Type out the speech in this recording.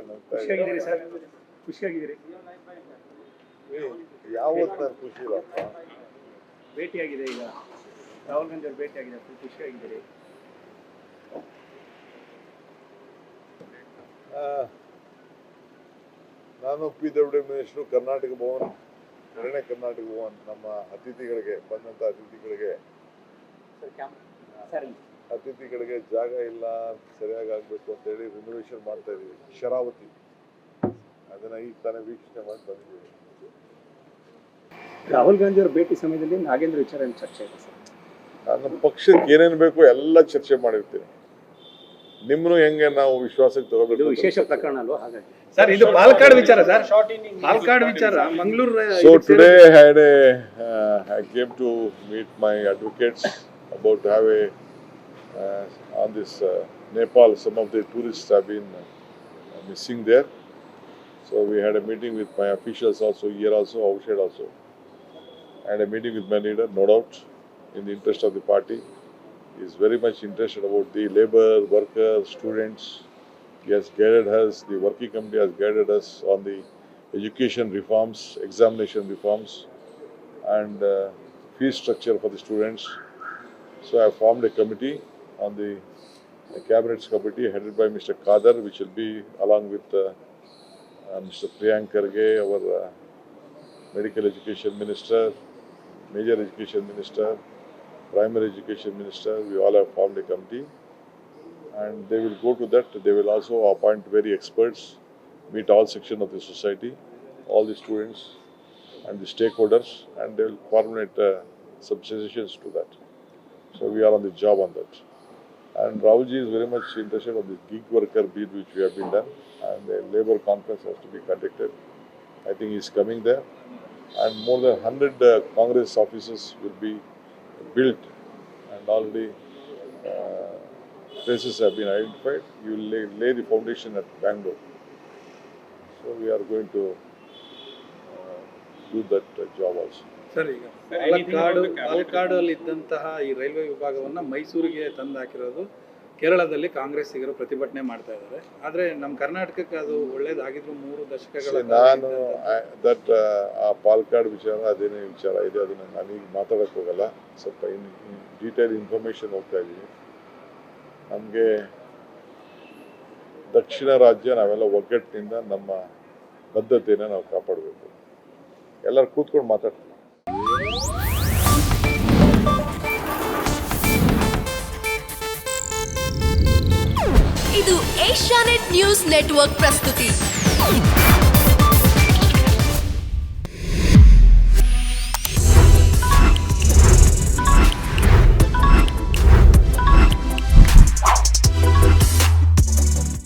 ಅದಕ್ಕೆ ಖುಷಿಯಾಗಿದ್ದೀರಿ ಸರ್? ಖುಷಿಯಾಗಿದ್ದೀರಿ? ಯಾವತ್ತು ನಾನು ಖುಷಿ ಇಲ್ಲಪ್ಪ. ಭೇಟಿಯಾಗಿದೆ ಈಗ ರಾಹುಲ್ ಗಾಂಧಿ ಅವರು ಭೇಟಿಯಾಗಿದೆ, ಖುಷಿಯಾಗಿದ್ದೀರಿ? ನಾನು PWD ಮಿನಿಸ್ಟ್ರು, ಕರ್ನಾಟಕ ಭವನ್, ಎರಡನೇ ಕರ್ನಾಟಕ ಭವನ್ ನಮ್ಮ ಅತಿಥಿಗಳಿಗೆ ಬಂದಂಥ ಅತಿಥಿಗಳಿಗೆ ಜಾಗ ಇಲ್ಲ, ಸರಿಯಾಗಿ ಆಗಬೇಕು ಅಂತೇಳಿ ರಿನೋವೇಷನ್ ಮಾಡ್ತಾ ಇದ್ದೀವಿ. ಶರಾವತಿ ಅದನ್ನು ಈಗ ತಾನೇ ವೀಕ್ಷಣೆ ಮಾಡಿ ಬಂದಿದ್ದೀವಿ. ರಾಹುಲ್ ಗಾಂಧಿ ಅವರ ಭೇಟಿ ಸಮಯದಲ್ಲಿ ನಾಗೇಂದ್ರ ವಿಚಾರ ಚರ್ಚೆ ಇದೆ ಸರ್? ನಮ್ಮ ಪಕ್ಷಕ್ಕೆ ಏನೇನು ಬೇಕು ಎಲ್ಲ ಚರ್ಚೆ ಮಾಡಿರ್ತೀವಿ. ನಿಮ್ಮನ್ನು ಹೆಂಗೆ ನಾವು ವಿಶ್ವಾಸಕ್ಕೆ ತಗೋಬೇಕು. ವಿಶೇಷ ಪ್ರಕರಣ ಅಲ್ವಾ, ಹಾಗಾಗಿ ಸರ್ ಇದು ಪಾಲಕ್ಕಾಡ್ ವಿಚಾರ ಸರ್, ಪಾಲಕ್ಕಾಡ್ ವಿಚಾರ Mangaluru. So today I came to meet my advocates about to have on this Nepal. Some of the tourists have been missing there. So we had a meeting with my officials also, here also, outside also. And a meeting with my leader, no doubt, in the interest of the party. He is very much interested about the labor, workers, students. He has guided us, the working committee has guided us on the education reforms, examination reforms, and fee structure for the students. So I have formed a committee on the Cabinet's committee headed by Mr. Kader, which will be along with Mr. Priyank Kharge, our medical education minister, major education minister, primary education minister. We all have formed a committee, and they will go to that. They will also appoint very experts, meet all sections of the society, all the students and the stakeholders, and they will formulate some suggestions to that. So we are on the job on that. And Rahulji is very much interested in the gig worker bid which we have been done, and the labor conference has to be conducted. I think he is coming there, and more than 100 Congress offices will be built, and already places have been identified. You will lay the foundation at Bangalore. So we are going to do that job also. Sir, ಈಗ ಪಾಲಕ್ಕಾಡಲ್ಲಿ ಇದ್ದಂತಹ ಈ railway ವಿಭಾಗವನ್ನು ಮೈಸೂರಿಗೆ ತಂದು ಹಾಕಿರೋದು ಕೇರಳದಲ್ಲಿ ಕಾಂಗ್ರೆಸ್ಸಿಗರು ಪ್ರತಿಭಟನೆ ಮಾಡ್ತಾ ಇದ್ದಾರೆ. ಆದರೆ ನಮ್ಮ ಕರ್ನಾಟಕಕ್ಕೆ ಅದು ಒಳ್ಳೇದಾಗಿದ್ರು 3 ದಶಕಗಳ. ನಾನು ಆ ಪಾಲಕ್ಕಾಡ್ ವಿಚಾರ ಅದೇನೇ ವಿಚಾರ ಇದೆ, ಅದನ್ನು ನಾನೀಗ ಮಾತಾಡೋಕ್ಕೆ ಹೋಗಲ್ಲ. ಸ್ವಲ್ಪ ಡೀಟೇಲ್ ಇನ್ಫಾರ್ಮೇಷನ್ ಹೋಗ್ತಾ ಇದ್ದೀವಿ. ನಮಗೆ ದಕ್ಷಿಣ ರಾಜ್ಯ ನಾವೆಲ್ಲ ಒಗ್ಗಟ್ಟಿನಿಂದ ನಮ್ಮ ಬದ್ಧತೆಯನ್ನು ನಾವು ಕಾಪಾಡಬೇಕು. ಎಲ್ಲರೂ ಕೂತ್ಕೊಂಡು ಮಾತಾಡ್ತೀವಿ. ಇದು ಏಷ್ಯಾನೆಟ್ ನ್ಯೂಸ್ ನೆಟ್ವರ್ಕ್ ಪ್ರಸ್ತುತಿ.